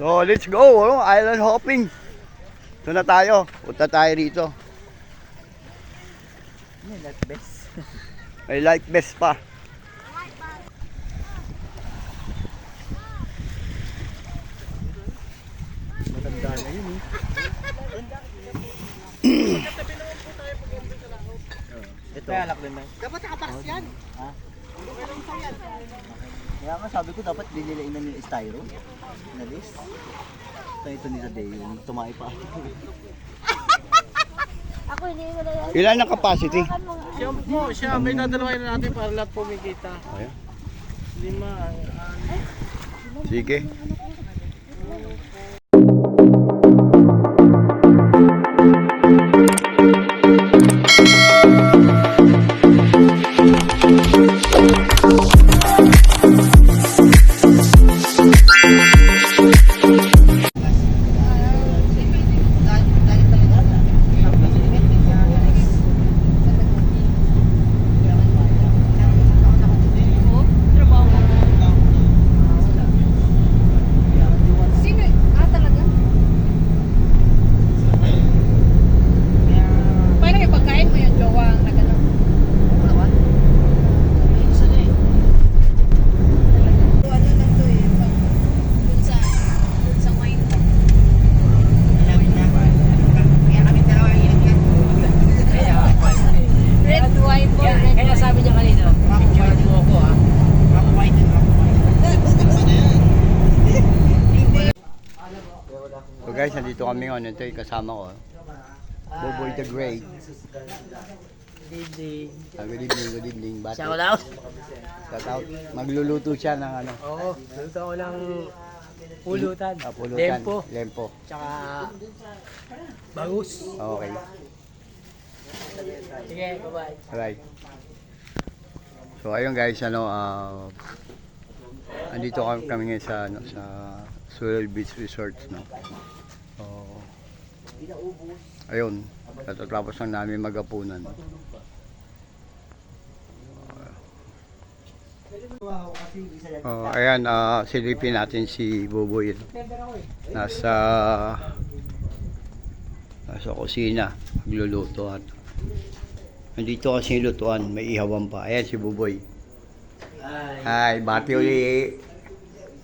So, let's go, ano? Island hopping. Ito na tayo. Punta tayo rito. May life best. May life vest pa. Matanda na yun eh. Ito. Kaya alak din na. Dapat nakabox yan. Ha? Okay lang sa yan. Kaya nga sabi ko dapat dinilain na yung styro. Na list. Ito ni Tadeo yung tumay pa. Ako hindi ko na yan. Ilan ang capacity? Siya, may dadalawain na natin para lahat pumikita. Ayan. 5. Sige. Sino? Ah, talaga? Paano yung pagkain mo yung jowa ang nagano? Ano lang to eh, dun sa wine. Red wine po, red Kaya wine. sabi niya kanina, picturean mo ako ha. So guys, nandito kami ngayon. Ito yung kasama ko. Boboy the Great. Hindi. Good evening, good evening. Bati. Shout out. Shout out. Magluluto siya ng ano. Oo, luto ako ng pulutan. Pulutan. Lempo. Lempo. Tsaka bangus. Okay. Sige, bye-bye. Alright. So ayun guys, ano, andito kami ngayon sa ano, sa Sural Beach Resort, no. So, ayun, katatapos lang namin magapunan. Ayan, silipin natin si Boboy. Nasa kusina, magluluto at nandito kasi yung lutuan, may ihawan pa. Ayan si Boboy. Hi, bati uli.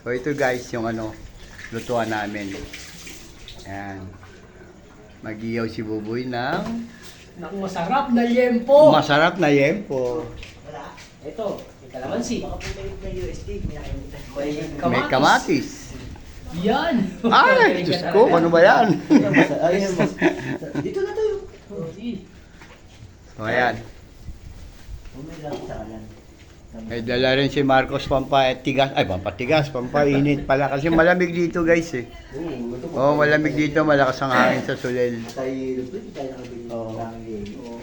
So ito guys, yung ano, lutuan namin. Ayan. Mag-ihaw si Boboy ng Naku, masarap na yempo. masarap na yempo. Ito, may kalamansi. May USD. May kamatis. Yan. Ay, Diyos ko, ano ba yan? Dito na tayo. So ayan. May lang sa kanan. May dala rin si Marcos pampatigas. Ay, pampatigas, pampainit pala. Kasi malamig dito guys eh. Oo, malamig dito. Malakas ang hangin sa Sulel. Tayo nakabili Oo. ng yelo.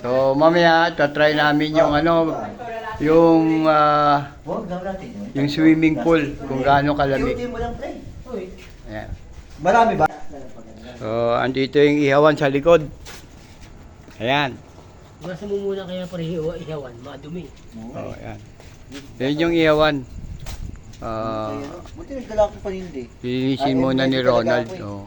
So mamaya, tatry namin yung ano, yung Huwag daw natin yun. yung swimming pool, kung gaano kalamig. Iutin mo lang pre. Ayan. Marami ba? So, andito yung ihawan sa likod. Ayan. Nasa mo muna kaya pareho ihawan, madumi. Oh, ayan. Yan yung ihawan. Buti nagdala ko pa hindi. Linisin muna ni Ronald. Oh.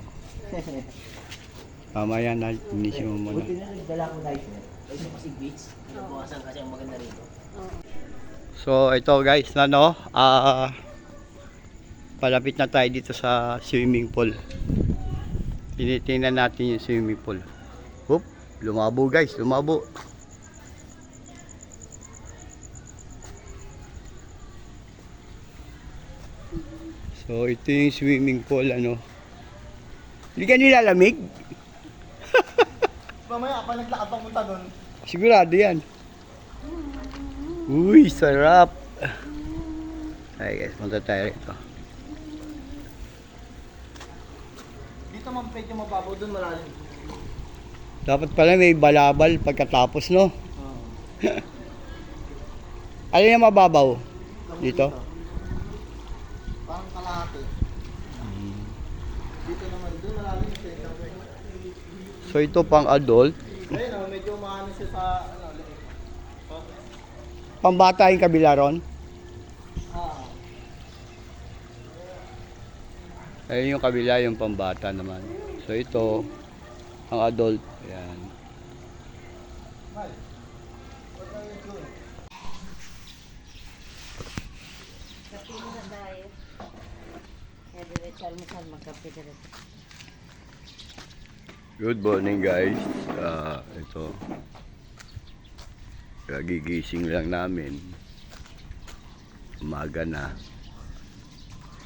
Mamaya na, linisin mo muna. Buti na nagdala ko night. Ay, sa Pasig Beach. Nabukasan kasi ang maganda rito. So, ito guys, na no, palapit na tayo dito sa swimming pool. Tinitingnan natin yung swimming pool. Oop, lumabo guys, lumabo. So, ito yung swimming pool, ano. Hindi ka nilalamig? Mamaya pa naglakad pang punta doon. Sigurado yan. Uy, sarap. Ay guys, punta tayo rito. Dito man medyo mababaw doon malalim. Dapat pala may balabal pagkatapos, no? Alin yung mababaw? Dito? Parang kalahati. Dito naman doon malalim siya. So ito pang adult. Ayun, medyo maano siya sa ano, leeg. Pambata yung kabila ron. Ayun yung kabila, yung pambata naman. So ito, ang adult. Ayan. Kape mo na tayo. Kaya diretso almusal, magkape diretso. Good morning guys. Ito. Kagigising lang namin. Umaga na.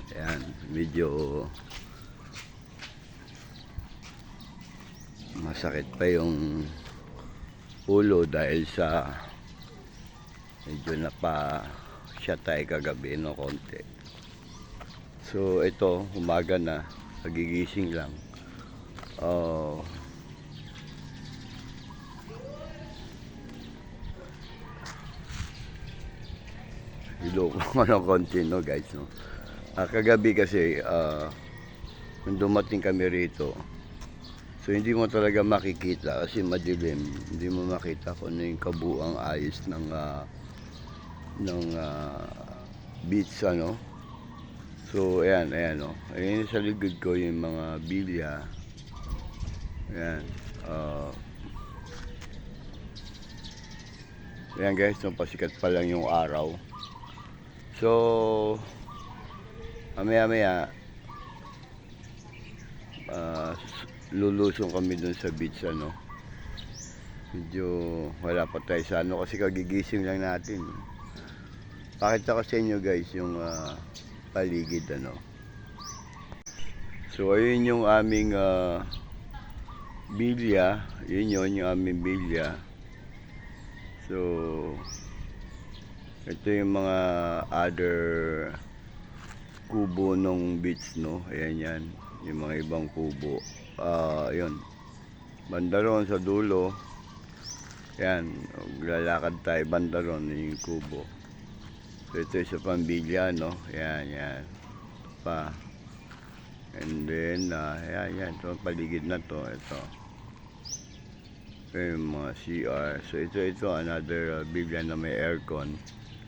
Ayan, medyo masakit pa yung ulo dahil sa medyo napa-shatay kagabi no konti. So ito, umaga na, kagigising lang. Hilo ko ng konti no guys no. Kagabi kasi nung dumating kami rito, so hindi mo talaga makikita kasi madilim, hindi mo makita kung ano yung kabuang ayos ng beach ano. So ayan oh. Ayan sa likod ko yung mga bilya. Ayan. Ayan guys, no, pasikat pa lang yung araw. So mamaya lulusong kami dun sa beach ano. Medyo wala pa tayo sa ano kasi kagigising lang natin. Pakita ko sa inyo guys yung paligid ano. So ayun yung aming bilya, yun yung aming bilya. So ito yung mga other kubo nung beach no. Ayan yan, yung mga ibang kubo. Yun. Banda ron sa dulo. Yan, lalakad tayo banda ron yung kubo. So ito yung sa pambilya no. Yan. Pa. And then, yan, ito paligid na to. Ito yung mga CR. So ito another bilya na may aircon.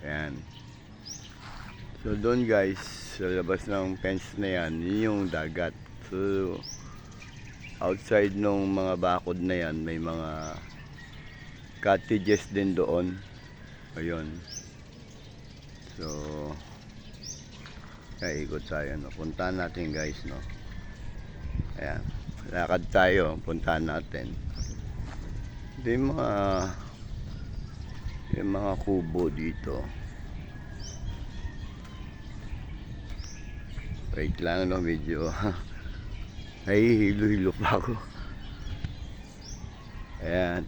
Ayan. So doon guys, sa labas ng fence na yan, yun yung dagat. So outside nung mga bakod na yan, may mga cottages din doon. Ayun. So ikot tayo no. Puntahan natin guys no. Ayan. Lakad tayo, puntahan natin. Ito yung mga kubo dito. Wait lang no, medyo ay hilo-hilo pa ako. Ayan.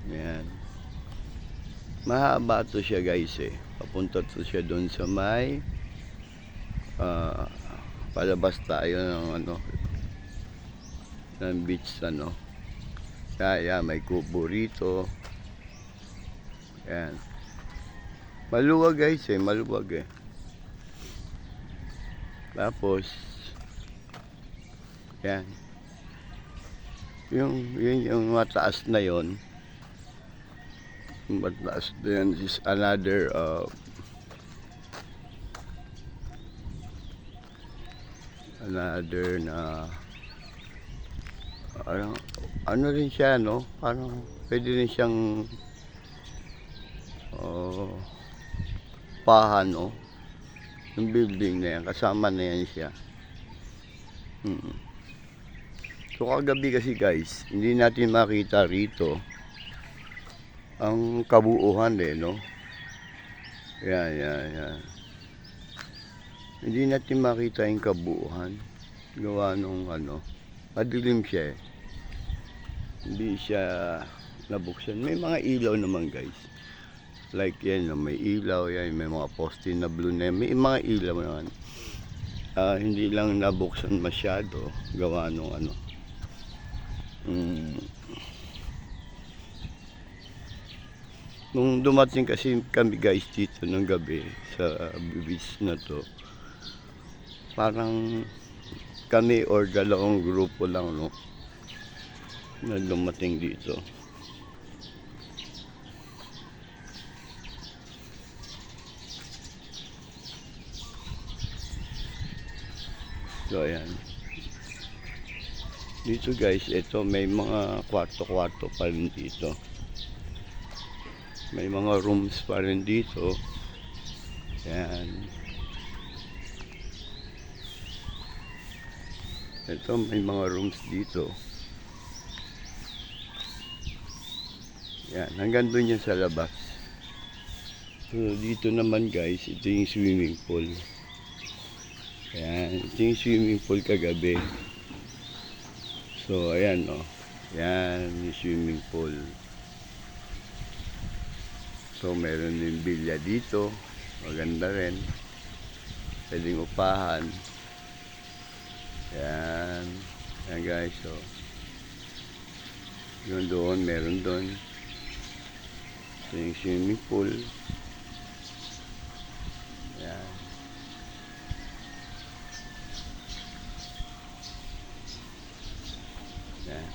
Mahaba to siya guys eh. Papunta to siya doon sa may palabas tayo ng ng beach ano. Kaya may kubo rito. Ayan. Maluwag guys eh, maluwag eh. Tapos yan. Yung mataas na yon. Yung mataas na yan is another na ano rin siya no, parang pwede rin siyang pahan no, yung building na yan, kasama na yan siya. So kagabi kasi guys, hindi natin makita rito ang kabuuhan eh no. Yan. Hindi natin makita yung kabuuhan. Gawa nung madilim siya eh. Hindi siya nabuksan. May mga ilaw naman guys. Like yan, may ilaw yan, may mga poste na blue na yan. May mga ilaw naman. Hindi lang nabuksan masyado. Gawa nung Nung dumating kasi kami guys dito ng gabi sa beach na to, parang kami or dalawang grupo lang no na dumating dito. So ayan, Dito guys, ito may mga kwarto-kwarto pa rin dito. May mga rooms pa rin dito. Yan. Ito may mga rooms dito. Yan, hanggang doon yan sa labas. So, dito naman guys, ito yung swimming pool. Yan, ito yung swimming pool kagabi. So, ayan o. Yan, yung swimming pool. So, meron din bilya dito. Maganda rin. Pwedeng upahan. Yan. Yan guys, so. Yun doon, meron doon. So, yung swimming pool. Yan. Yan.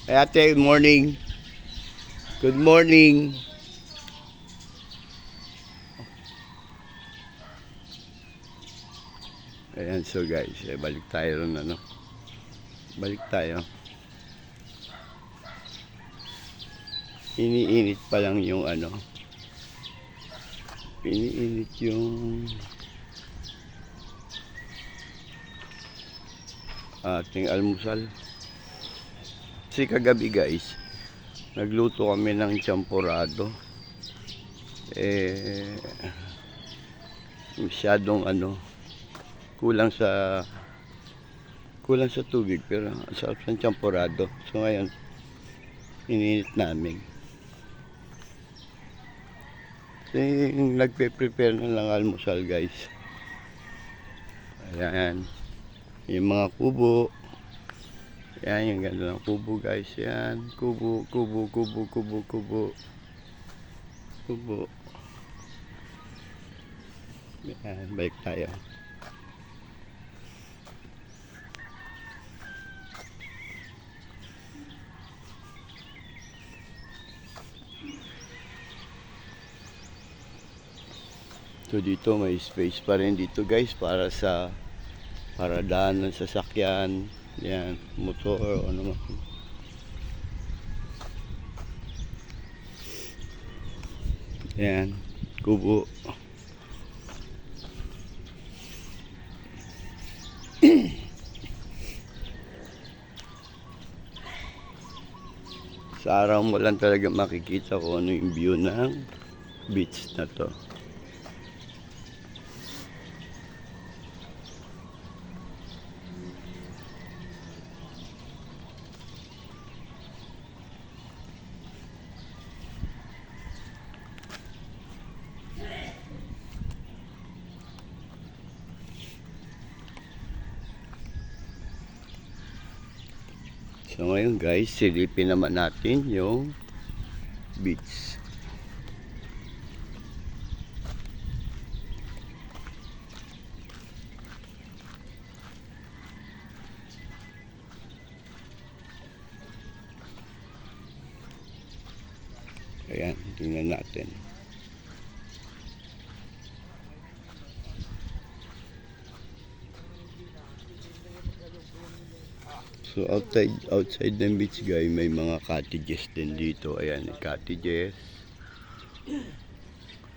Hey, ate, good morning. Good morning. Ayan, so guys, balik tayo ron, ano. Balik tayo. Iniinit pa lang yung ano. Iniinit yung ating almusal. Kasi kagabi guys, nagluto kami ng champorado. Masyadong ano, kulang sa tubig, pero ang sarap ng champorado. So ngayon, ininit namin. So, nagpe-prepare na lang almusal guys. Ayan, yung mga kubo. Yan, yung ganda ng kubo guys. Yan, kubo. Yan, balik tayo. So dito may space pa rin dito guys para daan ng sasakyan. Yan, motor o ano man. Yan, kubo. Sa araw mo lang talaga makikita kung ano yung view ng beach na to. So ngayon guys, silipin naman natin yung beach. Ayan, tingnan natin. So outside ng beach guys, may mga cottages din dito. Ayan, cottages.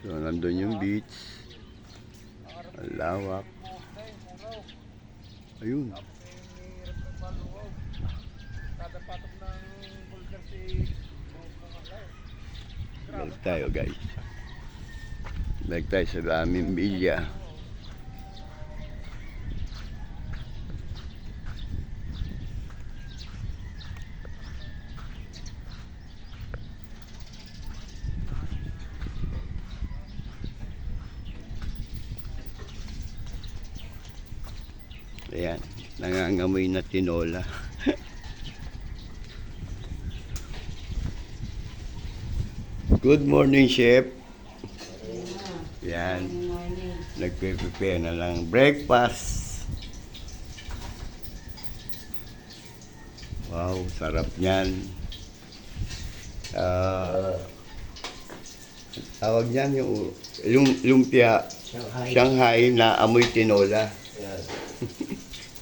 So nandun yung beach. Ang lawak. Ayun. Balik tayo guys. Balik tayo sa aming bilya. Ayan, nangangamoy na tinola. Good morning, Chef. Yan, nagpe-prepare na lang breakfast. Wow, sarap niyan. Tawag niyan yung lumpia Shanghai na amoy tinola.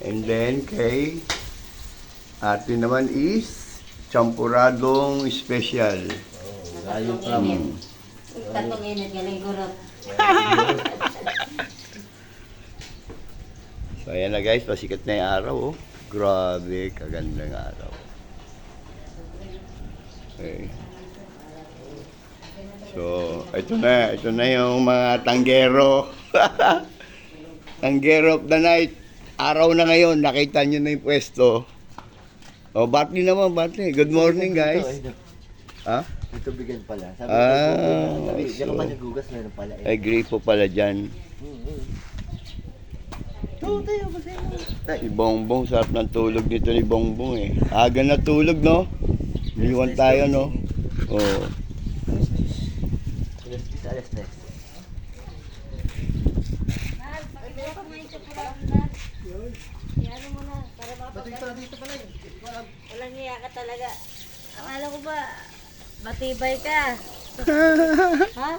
And then kay ate naman is champuradong special. Tatong init. Tatong init, galing gurot. So ayan na guys, pasikat na yung araw. Oh. Grabe, kagandang araw. Okay. So, ito na yung mga tanggero. Tanggero of the night. Araw na ngayon, nakita nyo na yung pwesto. O, Bartley naman, Bartley. Good morning, guys. Ha? Ito bigyan pala. Sabi Ah, diyan ka so- pa nagugas, meron pala eh. Ay, gripo pala dyan. Si Bongbong, sarap ng tulog nito ni Bongbong eh. Aga na tulog, no? Iwan tayo, no? Oo. Alas 10. Pagkaya ko ngayon sa pula-pula. Yan mo na, para mapagkala. Dito pala eh. Walang hiya ka talaga. Akala ko ba, matibay ka. Ha?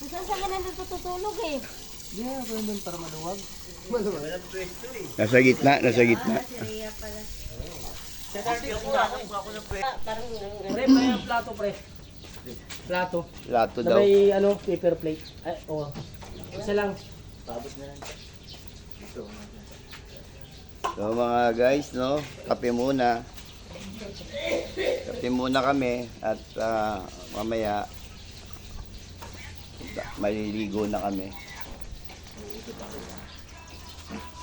Saan ka na natutulog eh? Hindi nga, pwede doon para maluwag. Nasa gitna, nasa gitna. Si Rhea pala. Parang Pre, pre, ang plato, pre. Plato. Lato Na daw. may ano, paper plate. Ay, oo. Isa lang. Tapos na lang. Ito. So mga guys, no? Kape muna. Kape muna kami at mamaya maliligo na kami.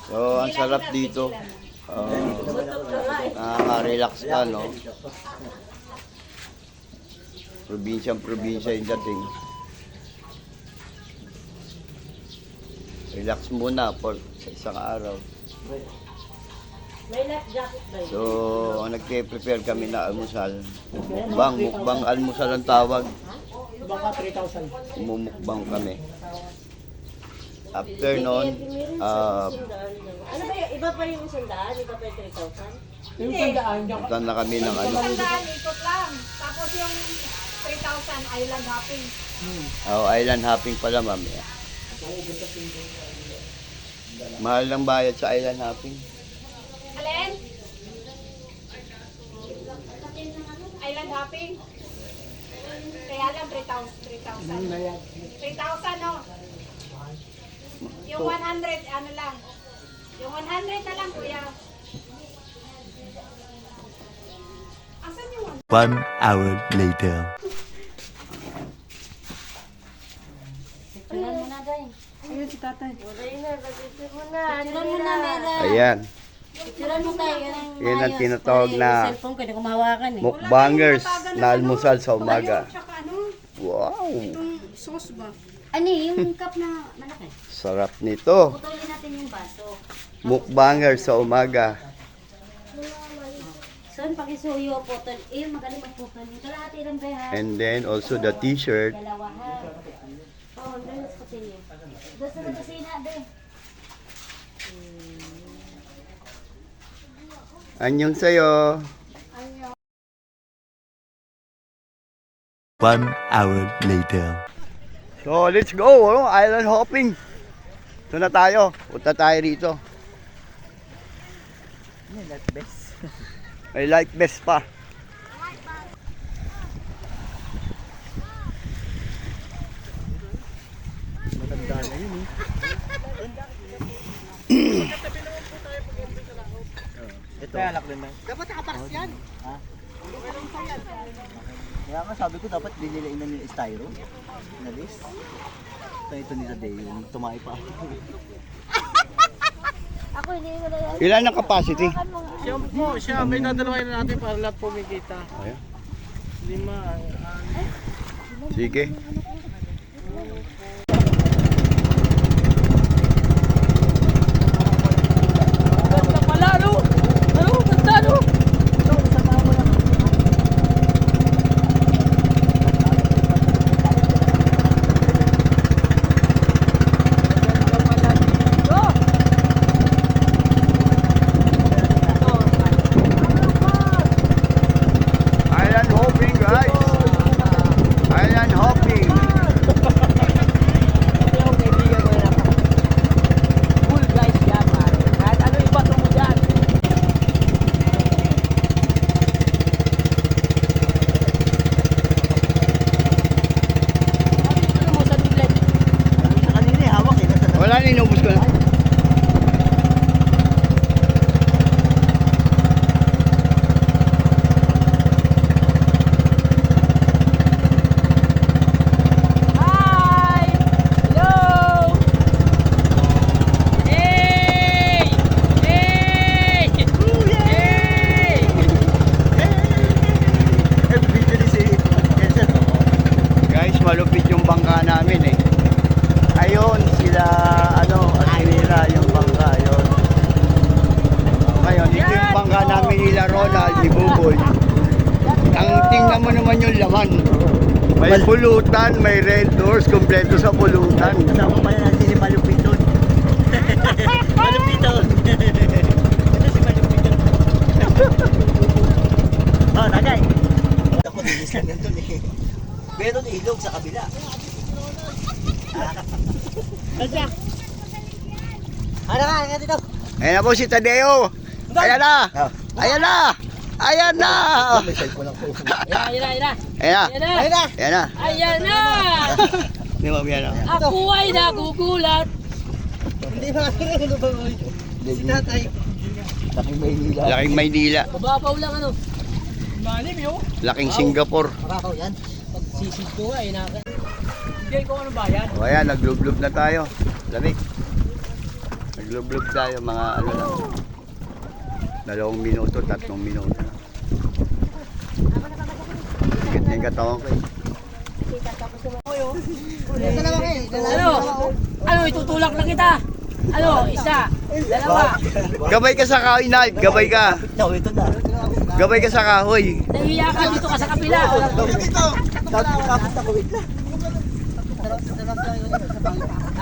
So, ang sarap dito. Nakaka-relax ka, no? Probinsya yung dating. Relax muna for sa isang araw. may life jacket ba yun? So, nagpe-prepare kami na almusal. Mukbang almusal ang tawag. Baka 3,000. Umumukbang kami. After nun, Ano ba yun? Iba pa yung 100? Iba pa yung 3,000? Yung tandaan niya. punta na kami ng ano. Sandaan, ikot lang. Tapos yung 3,000 island hopping. Island hopping pala, ma'am. Mahal ng bayad sa island hopping. Alin? Island hopping. Kaya lang 3,000. 3,000 no? Yung 100, ano lang. Yung 100 na lang, kuya. Asan yung 100? 1 hour later. Picturean mo na, Day. Ayun si tatay. Picturean mo na. Picturean mo na, Mera. Ayan. Picturean mo tayo. Yan ang tinatawag na Yung cellphone ko, hindi ko mahawakan eh. mukbangers na almusal sa umaga. Tsaka ano, Wow! itong sauce ba? Ano yung cup na malaki? Sarap nito. Putulin natin yung baso. Mukbanger sa umaga. So, pakisuyo, putol. Magaling magputol. Yung kalahati ng beha. And then also the t-shirt. Dalawa ha. Oh, doon sa kusina. Doon sa kusina, be. Anyong sa'yo. 1 hour later. So, let's go. Oh, island hopping. Ito na tayo. Punta tayo rito. Ano, life best. May life vest pa. Matanda na yun eh. Ito. Kaya anak din na. Dapat nakabox yan. Ha? Kaya nga sabi ko dapat dinilain na yung styro. Nalis. Ito ni Tadeo, yung tumay pa. Ako, hindi ko na yan. Ilan ang capacity? Siya, may dadalawain na natin para lahat pumikita. Ayan. 5. Sige. Ganda pala, no? Ano? Ganda, no? Island hopping, guys. Island hopping. Wala na, inubos ko na. Hi! Hello! Hey! Hey! Hey! Video ni si Jensen. Guys, malupit yung bangka namin eh. Ayun, sila, ano, nila yung bangka, ayun. Ngayon, ito yung bangka namin nila Ronald, ni Buboy. Ang tingnan mo naman yung laman. May pulutan, may red doors, kompleto sa pulutan. Kasama pala natin si Malupiton. Malupiton. Ito si Malupiton. Oh, tagay. Ako, dinis lang yan dun eh. Meron ilog sa kabila. Ano ka dito? Ayan na po si Tadeo. Ayan na. Ayan na. Ayan na. May cellphone lang po. Ayan na! Ayan na. Ayan na! Ayan na. Ayan na! Di ba, ayan na. Ako ay nagugulat! Hindi ba ano ba mo? Si tatay. Laking Maynila. Laking Maynila. Mababaw lang ano. Malim yun. Laking Singapore. Makakaw yan. Pag sisid ko ay naka... Hindi ko ano bayan. O ayan, naglublob na tayo. Lamig. Naglublob tayo mga ano lang. 2 minuto, 3 minuto. Higit na yung katawan ko eh. Ano? Ano itutulak na kita? Ano? Isa? Dalawa? Gabay ka sa kahoy, Nalp. Gabay ka. No, ito na. Gabay ka sa kahoy. Nahiya ka dito ka sa kapila. Kapit ako, wait lang.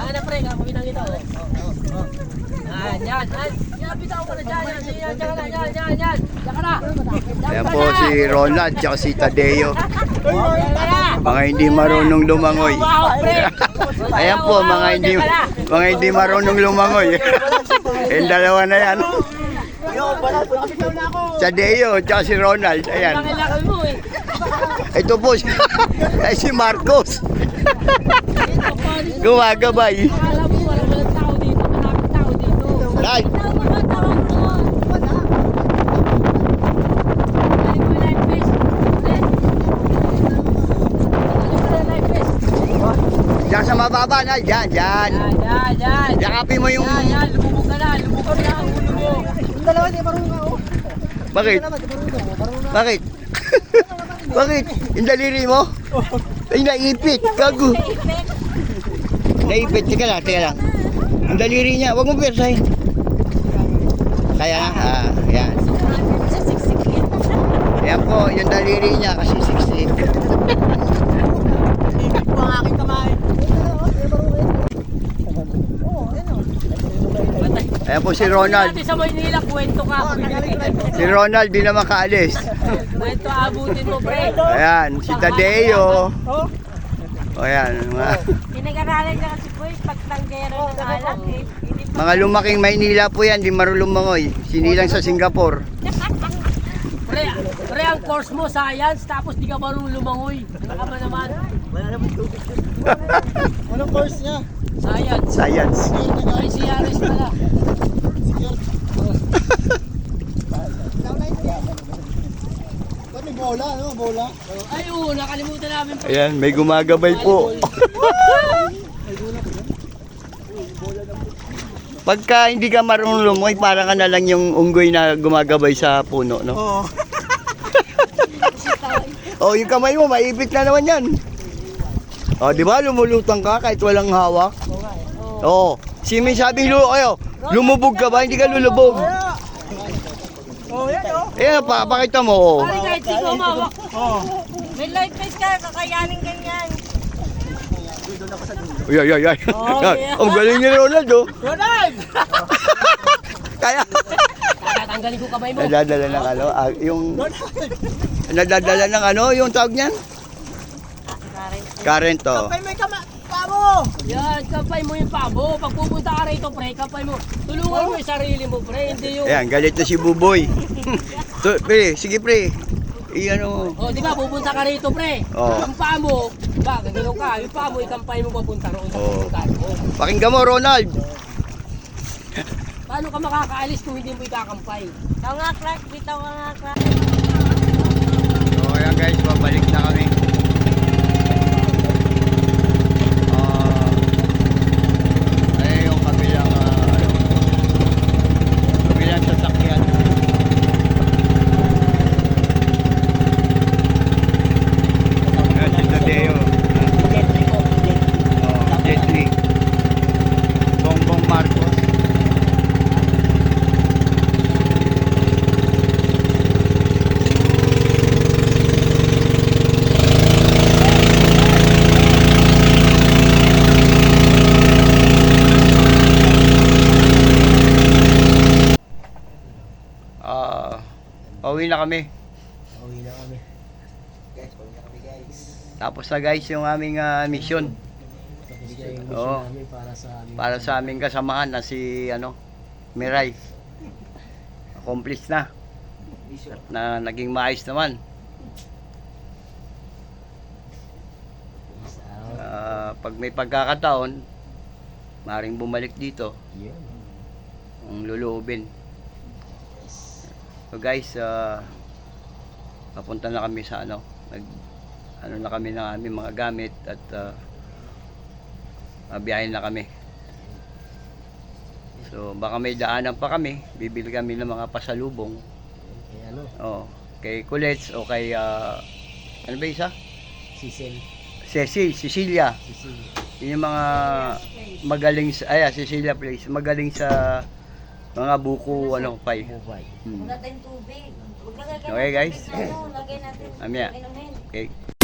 Na pre, kakawin lang ito. Yan. Yan, bitaw ka na dyan. Yan ka na. Yan ka na. Ayan po si Ronald, tsaka si Tadeo. Yan ka na. Mga hindi marunong lumangoy. Wow, pre. Ayan po, mga hindi marunong lumangoy. Yung dalawa na yan. Tadeo, tsaka si Ronald. Ayan. Kailangan mo eh. Ito po ay si Marcos. Gumagabay. Akala mo walang tao dito. Maraming tao dito. Right. Diyan sa mababa na. Yan. Yan. Yakapin mo yung... Yan, lumubog ka na ang ulo mo. Bakit? Bakit? Bakit? Yung daliri mo? Ay, naipit. Gago. Naipit. Teka lang. Yung daliri niya. Huwag mo persahin. Kaya na. Yan. Yan po, yung daliri niya kasi 16. Ayan po si Ronald. Dati sa Maynila, kwento ka. Si Ronald di na makaalis. Kwento abutin mo, pre. Ayan, si Tadeo. O ayan, Pinag-aralan niya kasi po yung pagtanggero ng alak eh. Hindi pa mga lumaking Maynila po yan, di marunong lumangoy. Sinilang sa Singapore. Pre, ang course mo, science, tapos di ka marunong lumangoy. Baka ba naman? Wala naman tubig. Anong course niya? Science. Science. Ay, si Yaris pala. May bola, ano? Bola? Ay, oo, nakalimutan namin. Ayan, may gumagabay po. Pagka hindi ka marunong lumangoy, para ka na lang yung unggoy na gumagabay sa puno, no? Oo. Oh, yung kamay mo, maipit na naman yan. Oh, di ba lumulutang ka kahit walang hawak? Oo. Si may sabing lumubog ka ba? Hindi ka lulubog. Oh, yan oh. Ayan, pakita mo. Oh. Pare, kahit di ko mawak. may life vest ka, kakayanin ganyan. Ay. Ang galing ni Ronald, oh. Ronald! Kaya, Tatanggalin ko kamay mo. nadadala ng ano, yung... Nadadala ng ano, yung tawag niyan? Current, oh. May pamo! Yan, kapay mo yung pabo. Pag pupunta ka rito, pre, kapay mo. Tulungan mo yung sarili mo, pre. Hindi yung... Ayan, galit na si Buboy. Pre, sige pre. ano. Oh, di ba, pupunta ka rito, pre. Oo. Ang paa mo, ba, gagano ka, yung paa mo, ikampay mo papunta roon sa Oo. pupuntahan mo. Pakinggan mo, Ronald. Paano ka makakaalis kung hindi mo ikakampay? Ikaw nga, Clark. Bitaw ka nga, Clark. So, ayan guys, babalik na kami. Ayan yung kabilang, kabilang sasakyan. Ayan si Tadeo. Jet Li. Bongbong Marcos. Pauwi na kami. Uwi na kami. Guys, pauwi na kami guys. Tapos na guys yung aming mission. Tapos na yung Oo. mission namin para sa aming... Para sa aming kasamahan na si Miray. Accomplish na. Mission. Na naging maayos naman. Peace out. Pag may pagkakataon, maring bumalik dito. Yun. Ang luluubin. So guys, papunta na kami sa ano na kami ng aming mga gamit at mabiyahin na kami. So baka may daanan pa kami, bibili kami ng mga pasalubong. Kay ano? Oh, kay Kulets o kay ano ba isa? Cecil. Cecilia. Cecil. Yun yung mga magaling sa Cecilia Place, magaling sa mga buko pie. Mubay. Hmm. Wala tayong tubig. Huwag lang Okay, guys. Lagay natin. Amya. Inumin. Okay.